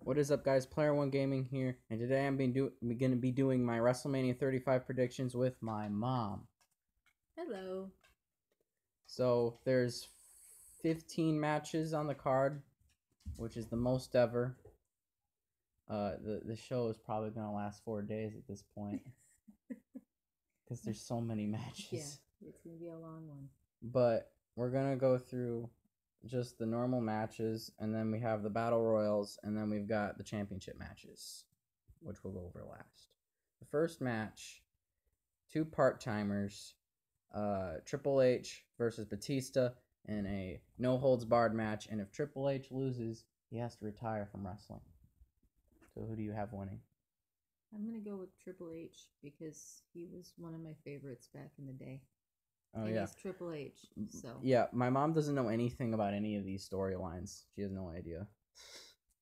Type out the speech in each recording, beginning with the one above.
What is up, guys? Player One Gaming here, and today I'm going to be doing my WrestleMania 35 predictions with my mom. Hello. So there's 15 matches on the card, which is the most ever. The show is probably going to last 4 days at this point because there's so many matches. Yeah, it's going to be a long one. But we're going to go through just the normal matches, and then we have the battle royals, and then we've got the championship matches, which we'll go over last. The first match, two part-timers, Triple H versus Batista in a no-holds-barred match, and if Triple H loses, he has to retire from wrestling. So who do you have winning? I'm going to go with Triple H because he was one of my favorites back in the day. Oh, and yeah. he's Triple H, so. Yeah, my mom doesn't know anything about any of these storylines. She has no idea.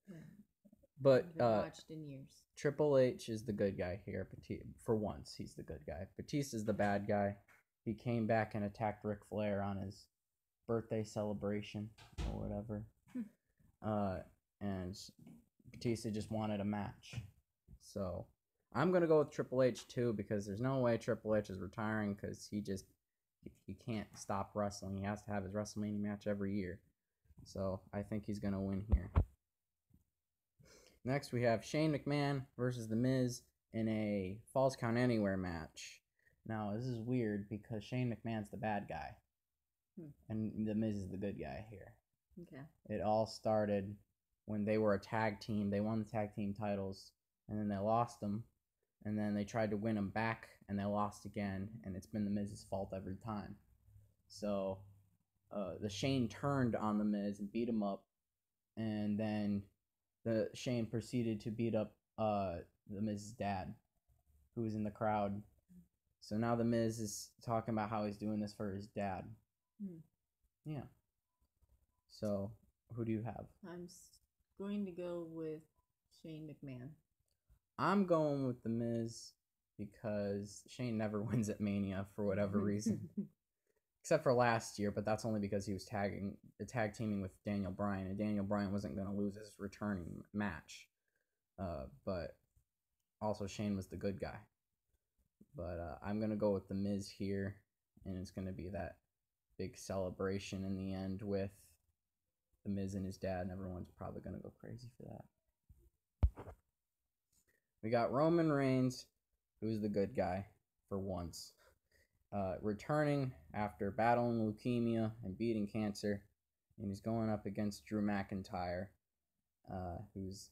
Yeah. But I haven't watched in years. Triple H is the good guy here. For once, he's the good guy. Batista's the bad guy. He came back and attacked Ric Flair on his birthday celebration or whatever. And Batista just wanted a match. So I'm going to go with Triple H too, because there's no way Triple H is retiring because he can't stop wrestling. He has to have his WrestleMania match every year. So I think he's going to win here. Next, we have Shane McMahon versus The Miz in a Falls Count Anywhere match. Now, this is weird because Shane McMahon's the bad guy. And The Miz is the good guy here. Okay. It all started when they were a tag team. They won the tag team titles, and then they lost them. And then they tried to win them back, and they lost again. And it's been The Miz's fault every time. So the Shane turned on The Miz and beat him up. And then the Shane proceeded to beat up The Miz's dad, who was in the crowd. So now The Miz is talking about how he's doing this for his dad. Yeah. So who do you have? I'm going to go with Shane McMahon. I'm going with The Miz because Shane never wins at Mania for whatever reason. Except for last year, but that's only because he was tag teaming with Daniel Bryan, and Daniel Bryan wasn't going to lose his returning match. But also Shane was the good guy. But I'm going to go with The Miz here, and it's going to be that big celebration in the end with The Miz and his dad, and everyone's probably going to go crazy for that. We got Roman Reigns, who's the good guy for once. Returning after battling leukemia and beating cancer, and he's going up against Drew McIntyre, who's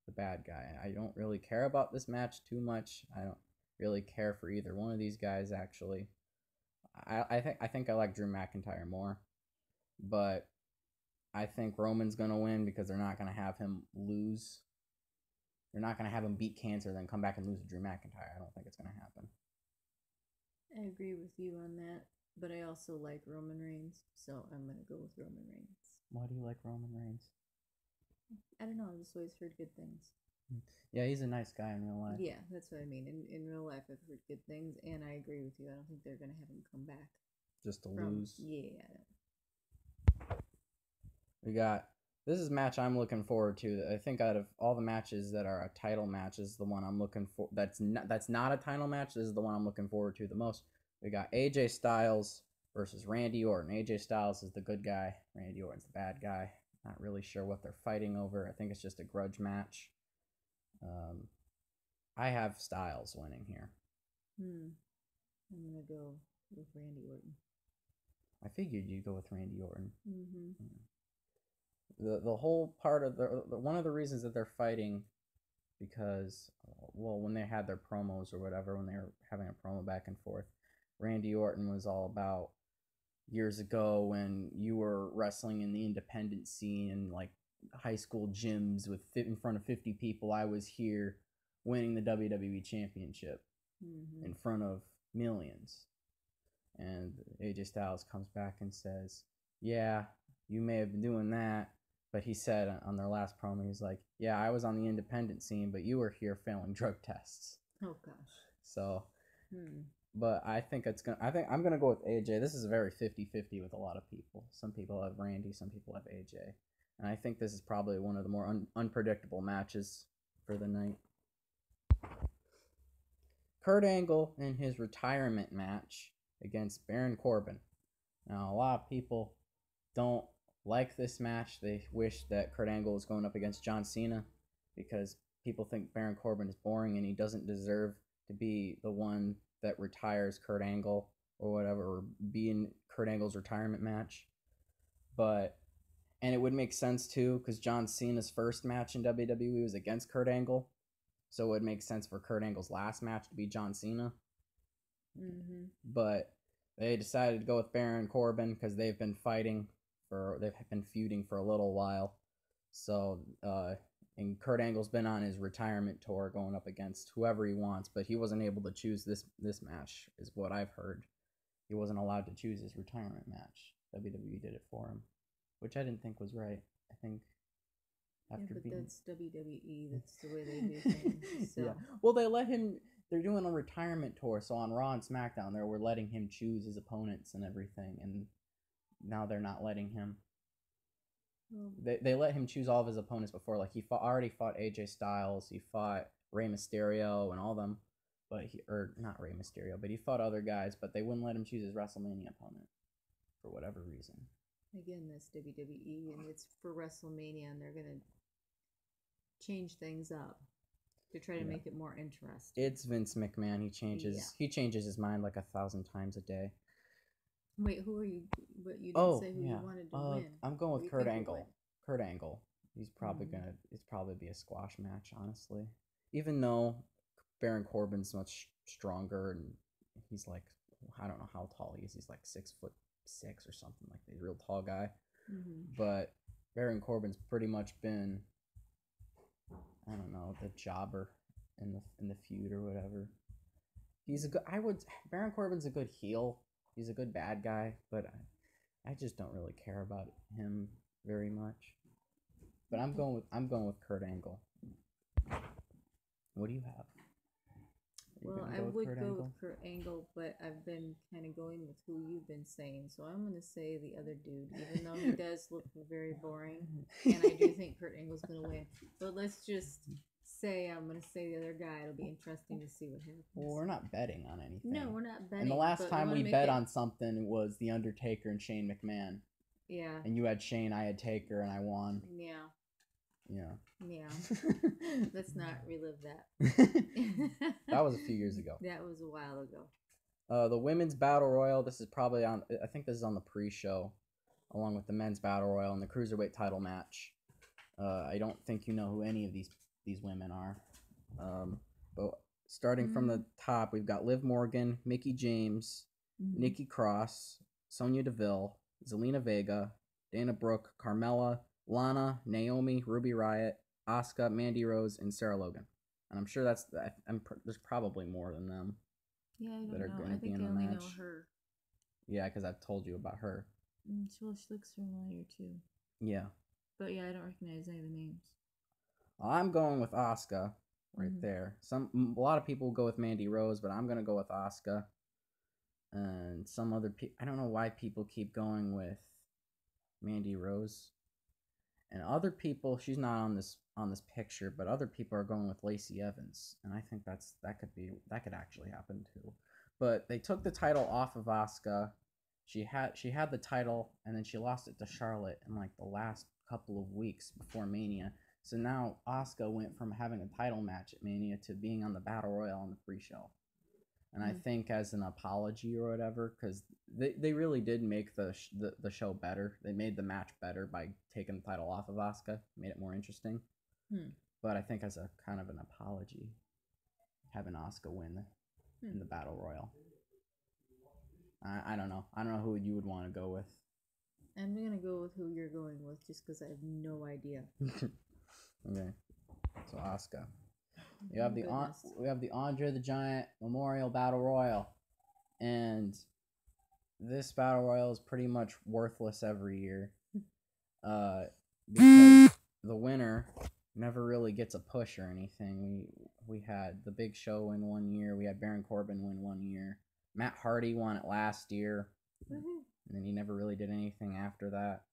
the bad guy. I don't really care about this match too much. I don't really care for either one of these guys, actually. I think I like Drew McIntyre more, but I think Roman's gonna win because they're not gonna have him lose. They're not gonna have him beat cancer, then come back and lose to Drew McIntyre. I don't think it's gonna happen. I agree with you on that, but I also like Roman Reigns, so I'm going to go with Roman Reigns. Why do you like Roman Reigns? I don't know, I've just always heard good things. Yeah, he's a nice guy in real life. Yeah, that's what I mean. In real life, I've heard good things, and I agree with you. I don't think they're going to have him come back. Just to lose? Yeah. We got... This is a match I'm looking forward to. I think out of all the matches that are a title match, this is the one I'm looking for. That's not a title match. This is the one I'm looking forward to the most. We got AJ Styles versus Randy Orton. AJ Styles is the good guy. Randy Orton's the bad guy. Not really sure what they're fighting over. I think it's just a grudge match. I have Styles winning here. I'm going to go with Randy Orton. I figured you'd go with Randy Orton. Mm-hmm. Yeah. The whole part of one of the reasons that they're fighting, because, well, when they had their promos or whatever, when they were having a promo back and forth, Randy Orton was all about years ago when you were wrestling in the independent scene and like high school gyms with in front of 50 people. I was here winning the WWE Championship in front of millions. And AJ Styles comes back and says, yeah, you may have been doing that, but he said on their last promo, he's like, yeah, I was on the independent scene, but you were here failing drug tests. Oh, gosh. So, but I think I'm gonna go with AJ. This is a very 50-50 with a lot of people. Some people have Randy, some people have AJ. And I think this is probably one of the more unpredictable matches for the night. Kurt Angle in his retirement match against Baron Corbin. Now, a lot of people don't like this match. They wish that Kurt Angle was going up against John Cena because people think Baron Corbin is boring and he doesn't deserve to be the one that retires Kurt Angle or whatever, or be in Kurt Angle's retirement match. And it would make sense too, because John Cena's first match in WWE was against Kurt Angle, so it would make sense for Kurt Angle's last match to be John Cena. Mm-hmm. But they decided to go with Baron Corbin because they've been feuding for a little while. So, and Kurt Angle's been on his retirement tour, going up against whoever he wants, but he wasn't able to choose this match, is what I've heard. He wasn't allowed to choose his retirement match. WWE did it for him, which I didn't think was right. I think after that's WWE. That's the way they do things. So. Yeah. Well, they let him. They're doing a retirement tour, so on Raw and SmackDown, we're letting him choose his opponents and everything, and now they're not letting him. They let him choose all of his opponents before. Like he already fought AJ Styles, he fought Rey Mysterio and all them, but not Rey Mysterio, but he fought other guys, but they wouldn't let him choose his WrestleMania opponent for whatever reason. Again, that's WWE, and it's for WrestleMania, and they're gonna change things up to try to make it more interesting. It's Vince McMahon. He changes his mind like 1,000 times a day. Wait, who are you? But you didn't say who you wanted to win. I'm going with Kurt Angle. Kurt Angle. He's probably it's probably be a squash match, honestly. Even though Baron Corbin's much stronger and he's like, I don't know how tall he is. He's like 6'6" or something like that. He's a real tall guy. Mm-hmm. But Baron Corbin's pretty much been, I don't know, the jobber in the feud or whatever. Baron Corbin's a good heel. He's a good bad guy, but I just don't really care about him very much. But I'm going with Kurt Angle. What do you have? Well, I would go with Kurt Angle, but I've been kind of going with who you've been saying, so I'm going to say the other dude, even though he does look very boring, and I do think Kurt Angle's going to win. But let's just say I'm going to say the other guy. It'll be interesting to see what happens. Well, we're not betting on anything. No, we're not betting. And the last time we bet on something was The Undertaker and Shane McMahon. Yeah. And you had Shane, I had Taker, and I won. Yeah. Yeah. Let's not relive that. That was a few years ago. That was a while ago. The women's battle royal. This is probably on. I think this is on the pre-show, along with the men's battle royal and the cruiserweight title match. I don't think you know who any of these women are. But starting from the top, we've got Liv Morgan, Mickie James, Nikki Cross, Sonya Deville, Zelina Vega, Dana Brooke, Carmella, Lana, Naomi, Ruby Riott, Asuka, Mandy Rose, and Sarah Logan. And I'm sure there's probably more than them. Yeah, I don't that are know. going I to be think in I the only match. know her. Yeah, because I've told you about her. Well, she looks familiar too. Yeah. But yeah, I don't recognize any of the names. I'm going with Asuka right there. A lot of people go with Mandy Rose, but I'm gonna go with Asuka. And some other people, I don't know why people keep going with Mandy Rose. And other people, she's not on this picture, but other people are going with Lacey Evans, and I think that could actually happen too. But they took the title off of Asuka. She had the title, and then she lost it to Charlotte in like the last couple of weeks before Mania. So now Asuka went from having a title match at Mania to being on the Battle Royal on the pre-show. And I think as an apology or whatever, because they really did make the show better. They made the match better by taking the title off of Asuka, made it more interesting. But I think as a kind of an apology, having Asuka win in the Battle Royal. I don't know. I don't know who you would want to go with. I'm going to go with who you're going with just because I have no idea. Okay. So Asuka. We have the Andre the Giant Memorial Battle Royal. And this Battle Royal is pretty much worthless every year. Because the winner never really gets a push or anything. We had the Big Show win 1 year. We had Baron Corbin win 1 year. Matt Hardy won it last year. And then he never really did anything after that.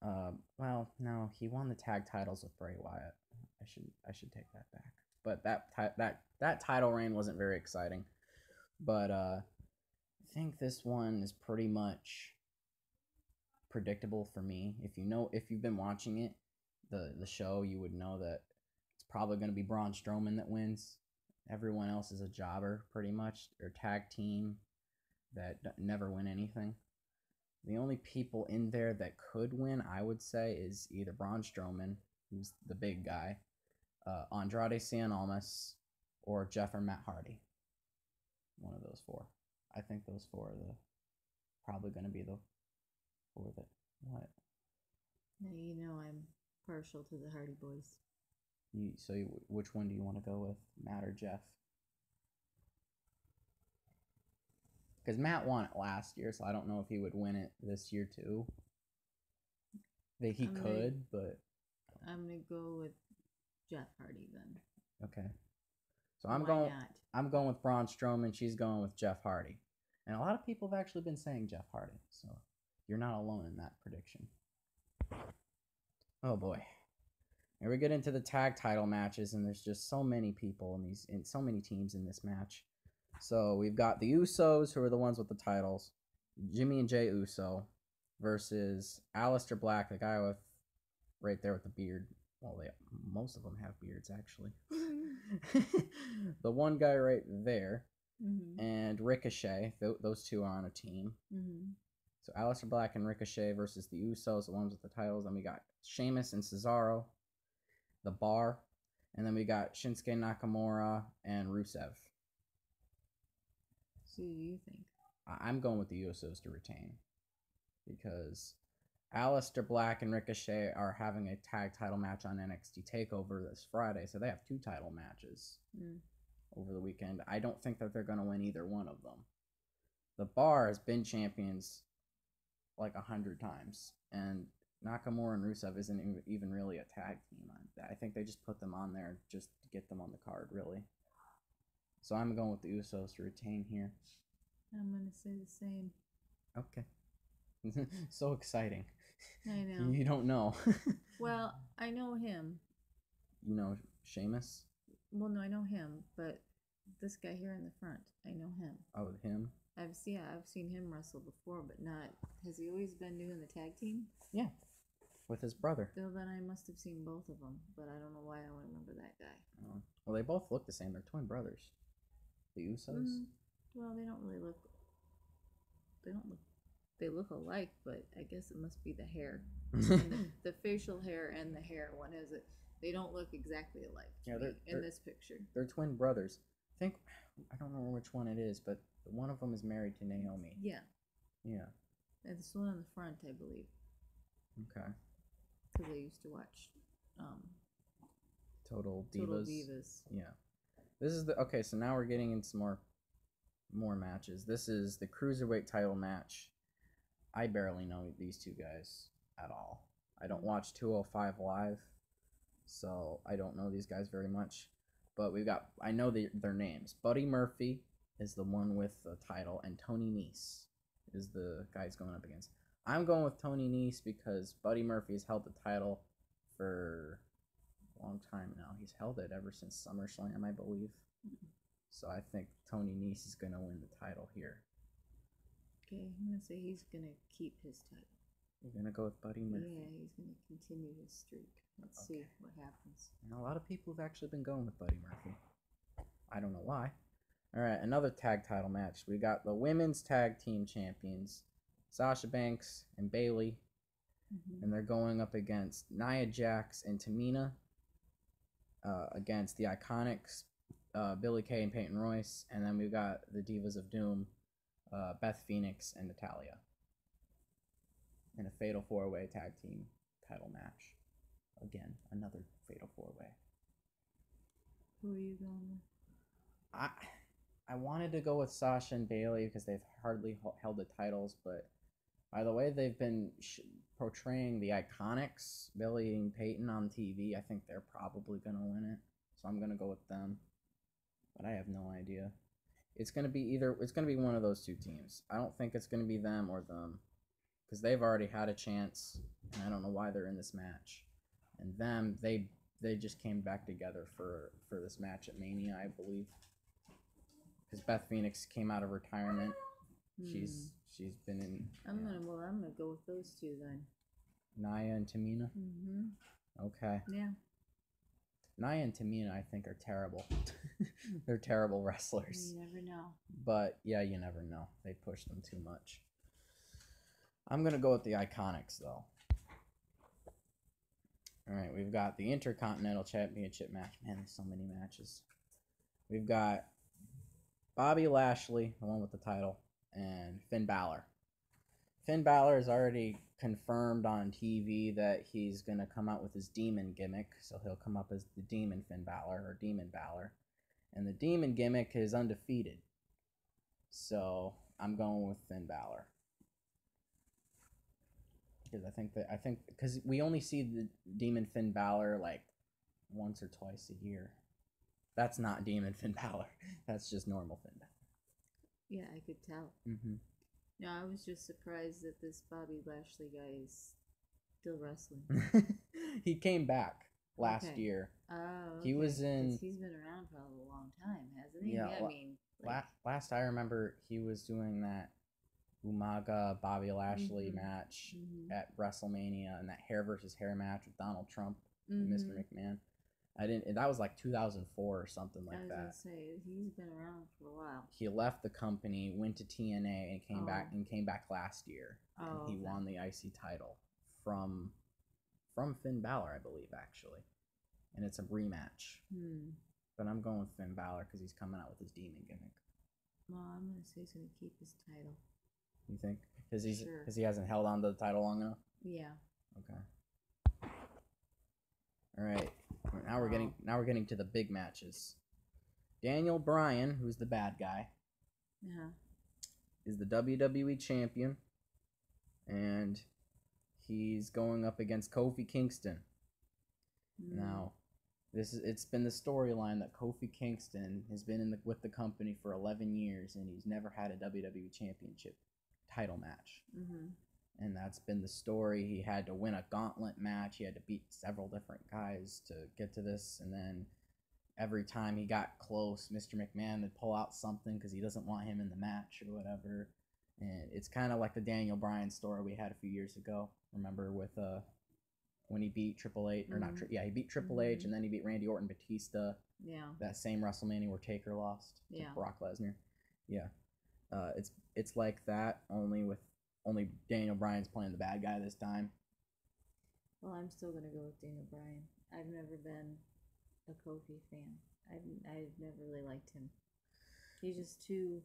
Well, no, he won the tag titles with Bray Wyatt. I should take that back. But that title reign wasn't very exciting. But I think this one is pretty much predictable for me. If you've been watching it, the show, you would know that it's probably going to be Braun Strowman that wins. Everyone else is a jobber, pretty much, or tag team that never win anything. The only people in there that could win, I would say, is either Braun Strowman, who's the big guy, Andrade Cien Almas, or Jeff or Matt Hardy. One of those four. I think those four are probably going to be the four that what. Now you know I'm partial to the Hardy Boys. Which one do you want to go with, Matt or Jeff? Because Matt won it last year, so I don't know if he would win it this year too. He could, but I'm gonna go with Jeff Hardy then. Okay. So I'm going with Braun Strowman. She's going with Jeff Hardy, and a lot of people have actually been saying Jeff Hardy. So you're not alone in that prediction. Oh boy. Here we get into the tag title matches, and there's just so many people in so many teams in this match. So we've got the Usos, who are the ones with the titles, Jimmy and Jay Uso, versus Aleister Black, the guy with right there with the beard. Well, most of them have beards, actually. The one guy right there, and Ricochet. Those two are on a team. So Aleister Black and Ricochet versus the Usos, the ones with the titles. Then we got Sheamus and Cesaro, the Bar, and then we got Shinsuke Nakamura and Rusev. So you think? I'm going with the Usos to retain because Aleister Black and Ricochet are having a tag title match on NXT TakeOver this Friday, so they have 2 title matches over the weekend. I don't think that they're going to win either one of them. The Bar has been champions like 100 times, and Nakamura and Rusev isn't even really a tag team. I think they just put them on there just to get them on the card, really. So I'm going with the Usos to retain here. I'm going to say the same. Okay. So exciting. I know. You don't know. Well, I know him. You know Sheamus? Well, no, I know him, but this guy here in the front, I know him. Oh, him? I've seen him wrestle before, but not. Has he always been doing the tag team? Yeah, with his brother. So then I must have seen both of them, but I don't know why I don't remember that guy. Oh. Well, they both look the same. They're twin brothers. The Usos. Well, they don't really look. They don't look. They look alike, but I guess it must be the hair, the facial hair and the hair. One has it. They don't look exactly alike. Yeah, they're in this picture. They're twin brothers. I don't know which one it is, but one of them is married to Naomi. Yeah. Yeah. And this one on the front, I believe. Okay. Because I used to watch Total Divas. Yeah. This is okay, so now we're getting into more matches. This is the Cruiserweight title match. I barely know these two guys at all. I don't watch 205 Live, so I don't know these guys very much. But I know their names. Buddy Murphy is the one with the title, and Tony Nese is the guy he's going up against. I'm going with Tony Nese because Buddy Murphy has held the title for a long time now. He's held it ever since SummerSlam, I believe. So I think Tony Nese is going to win the title here. Okay, I'm going to say he's going to keep his title. You're going to go with Buddy Murphy? Yeah, he's going to continue his streak. Let's see what happens. And a lot of people have actually been going with Buddy Murphy. I don't know why. All right, another tag title match. We got the women's tag team champions, Sasha Banks and Bayley, and they're going up against Nia Jax and Tamina, against the Iconics, Billie Kay and Peyton Royce, and then we've got the Divas of Doom, Beth Phoenix and Natalya, in a fatal 4-way tag team title match. Again, another fatal 4-way. Who are you going with? I wanted to go with Sasha and Bayley because they've hardly held the titles, but by the way they've been portraying the Iconics, Billie and Peyton on TV, I think they're probably going to win it. So I'm going to go with them. But I have no idea. It's going to be one of those two teams. I don't think it's going to be them or them because they've already had a chance, and I don't know why they're in this match. And them, they just came back together for this match at Mania, I believe. Because Beth Phoenix came out of retirement. She's been in. I'm gonna go with those two then. Nia and Tamina. Okay. Yeah. Nia and Tamina, I think, are terrible. They're terrible wrestlers. You never know. But yeah, you never know. They push them too much. I'm gonna go with the Iconics though. All right, we've got the Intercontinental Championship match. Man, there's so many matches. We've got Bobby Lashley, the one with the title, and Finn Balor. Finn Balor is already confirmed on TV that he's going to come out with his demon gimmick, so he'll come up as the Demon Finn Balor, or Demon Balor. And the demon gimmick is undefeated. So I'm going with Finn Balor. Because I think because we only see the Demon Finn Balor like once or twice a year. That's not Demon Finn Balor. That's just normal Finn Balor. Yeah, I could tell. No, I was just surprised that this Bobby Lashley guy is still wrestling. He came back last year. Oh, okay. He was in. He's been around for a long time, hasn't he? Yeah, I mean, like, last I remember, he was doing that Umaga Bobby Lashley match at WrestleMania, and that hair versus hair match with Donald Trump and Mr. McMahon. That was like 2004 or something like that. I was gonna say he's been around for a while. He left the company, went to TNA, and came back last year. Oh, and he won the IC title from Finn Balor, I believe, actually, and it's a rematch. But I'm going with Finn Balor because he's coming out with his demon gimmick. Well, I'm gonna say he's gonna keep his title. You think? Because he hasn't held on to the title long enough. Yeah. Okay. All right. Now we're getting to the big matches. Daniel Bryan, who's the bad guy, is the WWE champion, and he's going up against Kofi Kingston. Now, it's been the storyline that Kofi Kingston has been with the company for 11 years, and he's never had a WWE championship title match. And that's been the story. He had to win a gauntlet match. He had to beat several different guys to get to this. And then every time he got close, Mr. McMahon would pull out something because he doesn't want him in the match or whatever. And it's kind of like the Daniel Bryan story we had a few years ago. Remember with when he beat Triple H, or not? He beat Triple H, and then he beat Randy Orton, Batista. Yeah. That same WrestleMania where Taker lost to Brock Lesnar. Yeah. It's like that, only Daniel Bryan's playing the bad guy this time. Well, I'm still gonna go with Daniel Bryan. I've never been a Kofi fan. I've never really liked him. He's just too.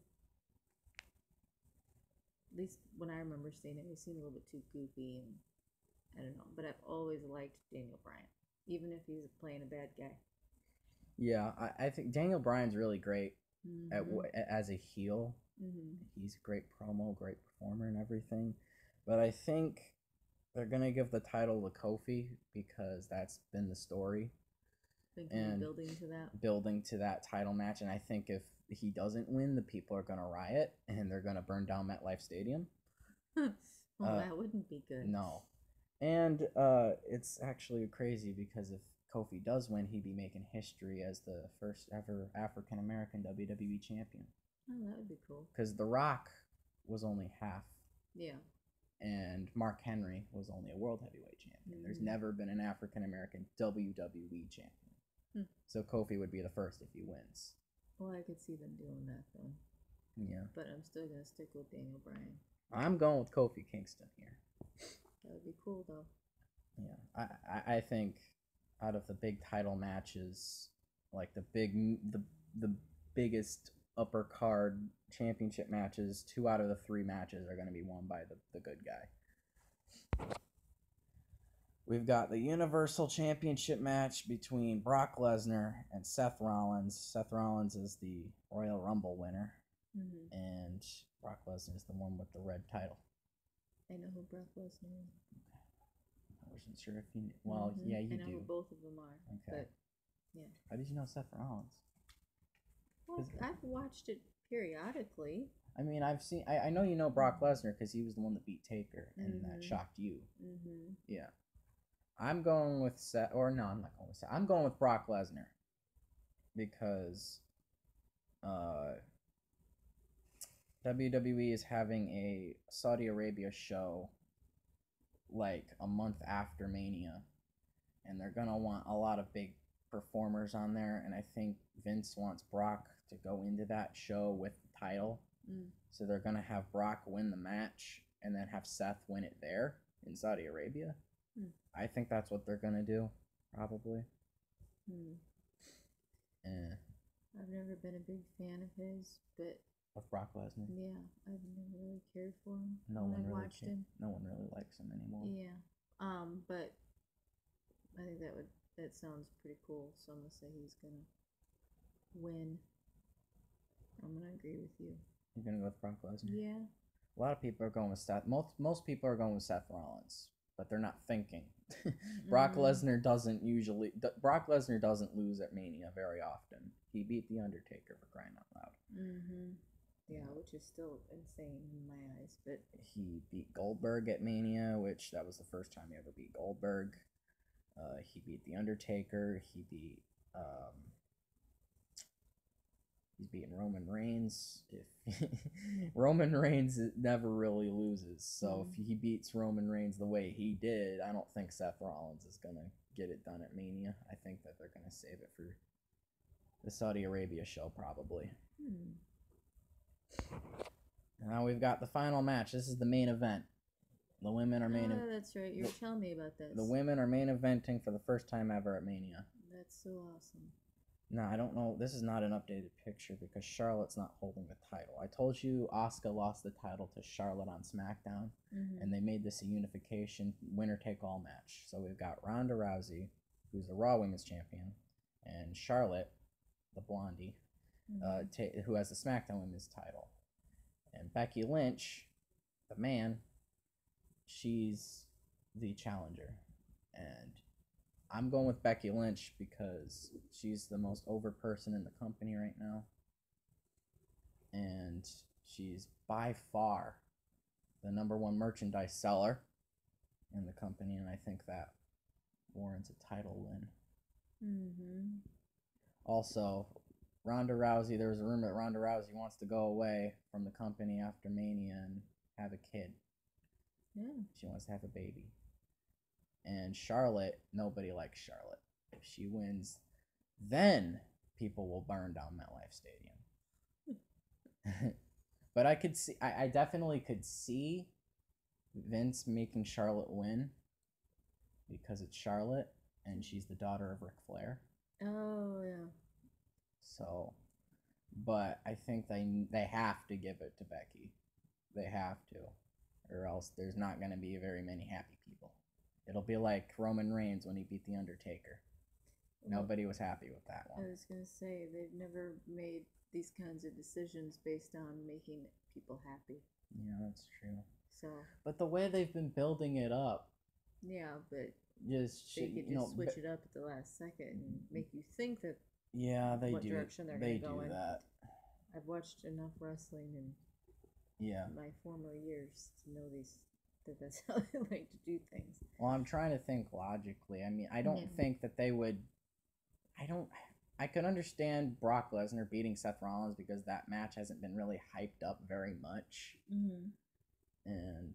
At least when I remember seeing him, he seemed a little bit too goofy, and I don't know. But I've always liked Daniel Bryan, even if he's playing a bad guy. Yeah, I think Daniel Bryan's really great as a heel. He's a great promo, great performer, and everything. But I think they're gonna give the title to Kofi because that's been the story. And building to that title match. And I think if he doesn't win, the people are gonna riot and they're gonna burn down MetLife Stadium. Well, that wouldn't be good. No. And it's actually crazy because if Kofi does win, he'd be making history as the first ever African American WWE champion. Oh, that would be cool. Because The Rock was only half. Yeah. And Mark Henry was only a world heavyweight champion. There's never been an African American WWE champion. So Kofi would be the first if he wins. Well, I could see them doing that though. Yeah. But I'm still gonna stick with Daniel Bryan. I'm going with Kofi Kingston here. That would be cool though. Yeah. I think out of the big title matches, like the biggest upper card championship matches, 2 out of the 3 matches are going to be won by the good guy. We've got the Universal Championship match between Brock Lesnar and Seth Rollins. Seth Rollins is the Royal Rumble winner, and Brock Lesnar is the one with the red title. I know who Brock Lesnar is. I wasn't sure if you. Well, yeah, you do. I know who both of them are. Okay. But, yeah. How did you know Seth Rollins? Well, I've watched it periodically. I mean, I know you know Brock Lesnar because he was the one that beat Taker, and that shocked you. Yeah. I'm going with Seth, or no, I'm not going with Seth. I'm going with Brock Lesnar because WWE is having a Saudi Arabia show like a month after Mania, and they're gonna want a lot of big performers on there, and I think Vince wants Brock to go into that show with the title. So they're gonna have Brock win the match and then have Seth win it there in Saudi Arabia. I think that's what they're gonna do, probably. I've never been a big fan of his, but of Brock Lesnar. Yeah, I've never really cared for him. No one really likes him anymore. Yeah. But I think that sounds pretty cool. So I'm gonna say he's gonna win. I'm gonna agree with you. You're gonna go with Brock Lesnar? Yeah. A lot of people are going with Seth. Most people are going with Seth Rollins, but they're not thinking. Brock Lesnar doesn't lose at Mania very often. He beat The Undertaker, for crying out loud. Yeah, which is still insane in my eyes. But he beat Goldberg at Mania, which that was the first time he ever beat Goldberg. He beat The Undertaker. He's beaten Roman Reigns. If Roman Reigns never really loses, so if he beats Roman Reigns the way he did, I don't think Seth Rollins is gonna get it done at Mania. I think that they're gonna save it for the Saudi Arabia show, probably. Now we've got the final match. This is the main event. The women are main. Oh, that's right. You're telling me about this. The women are main eventing for the first time ever at Mania. That's so awesome. No, I don't know. This is not an updated picture because Charlotte's not holding the title. I told you Asuka lost the title to Charlotte on SmackDown, and they made this a unification winner-take-all match. So we've got Ronda Rousey, who's the Raw Women's Champion, and Charlotte, the Blondie, who has the SmackDown Women's title. And Becky Lynch, the man, she's the challenger. And I'm going with Becky Lynch because she's the most over person in the company right now. And she's by far the #1 merchandise seller in the company. And I think that warrants a title win. Also, Ronda Rousey, there was a rumor that Ronda Rousey wants to go away from the company after Mania and have a kid. Yeah. She wants to have a baby. And Charlotte, nobody likes Charlotte. If she wins, then people will burn down MetLife Stadium. But I definitely could see Vince making Charlotte win because it's Charlotte and she's the daughter of Ric Flair. Oh, yeah. So, but I think they have to give it to Becky. They have to, or else there's not going to be very many happy people. It'll be like Roman Reigns when he beat The Undertaker. Nobody was happy with that one. I was going to say, they've never made these kinds of decisions based on making people happy. Yeah, that's true. So, but the way they've been building it up. Yeah, but they could switch it up at the last second and make you think that. Yeah, they what do. Direction they're going to go in. That. I've watched enough wrestling in my former years to know that's how they like to do things. Well, I'm trying to think logically. I mean, I don't think that they would. I could understand Brock Lesnar beating Seth Rollins because that match hasn't been really hyped up very much, and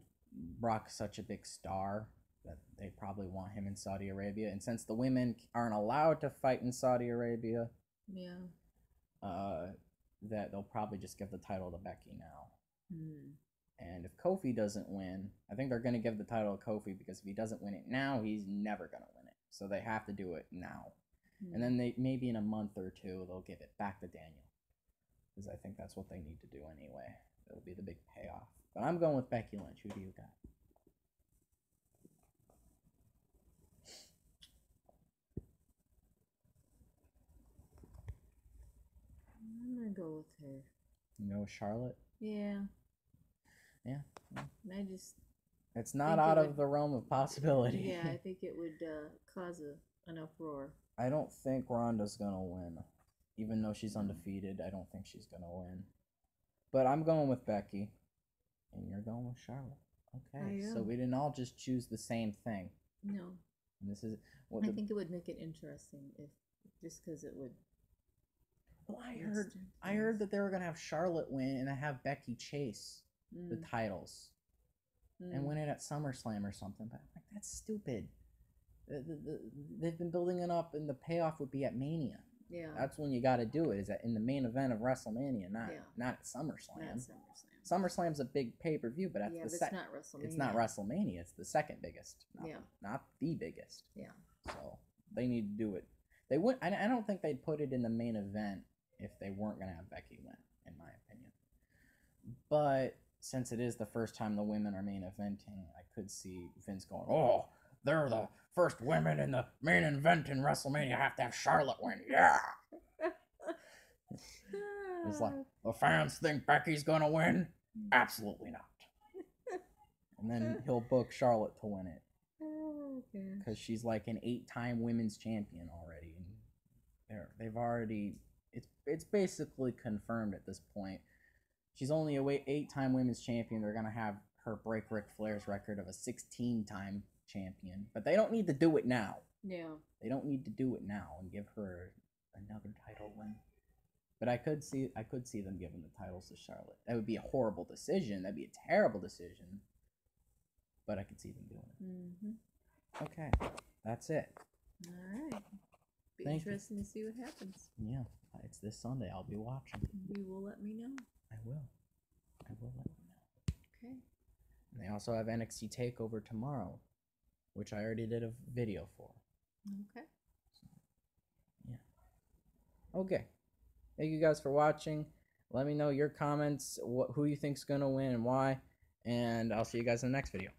Brock's such a big star that they probably want him in Saudi Arabia. And since the women aren't allowed to fight in Saudi Arabia, that they'll probably just give the title to Becky now. And if Kofi doesn't win, I think they're going to give the title to Kofi because if he doesn't win it now, he's never going to win it. So they have to do it now. And then maybe in a month or two, they'll give it back to Daniel. Because I think that's what they need to do anyway. It'll be the big payoff. But I'm going with Becky Lynch. Who do you got? I'm going to go with her. You know Charlotte? Yeah. Yeah. It's not out of the realm of possibility. Yeah, I think it would cause an uproar. I don't think Ronda's gonna win, even though she's undefeated. I don't think she's gonna win. But I'm going with Becky, and you're going with Charlotte. Okay, so we didn't all just choose the same thing. No. And this is I think it would make it interesting if just because it would. Well, I heard that they were gonna have Charlotte win and have Becky chase the titles and win it at SummerSlam or something. But like that's stupid. They've been building it up, and the payoff would be at Mania. Yeah, that's when you got to do it. Is that in the main event of WrestleMania, not at SummerSlam. SummerSlam's a big pay-per-view, but that's it's not WrestleMania. It's not WrestleMania. It's the second biggest. Not the biggest. Yeah. So they need to do it. They would. I don't think they'd put it in the main event if they weren't gonna have Becky win, in my opinion. But since it is the first time the women are main eventing, I could see Vince going, "Oh, they're the first women in the main event in WrestleMania. Have to have Charlotte win." Yeah. It's like, the fans think Becky's gonna win? Absolutely not. And then he'll book Charlotte to win it. Because she's like an 8-time women's champion already. And they've already... It's basically confirmed at this point. She's only a 8-time women's champion. They're gonna have her break Ric Flair's record of a 16-time champion. But they don't need to do it now. Yeah. They don't need to do it now and give her another title win. But I could see them giving the titles to Charlotte. That would be a horrible decision. That'd be a terrible decision. But I could see them doing it. Okay, that's it. All right. Be interesting to see what happens. Yeah, it's this Sunday. I'll be watching. You will let me know. I will let you know. Okay. And they also have NXT Takeover tomorrow, which I already did a video for. Okay. So, yeah. Okay. Thank you guys for watching. Let me know your comments, who you think's gonna win and why, and I'll see you guys in the next video.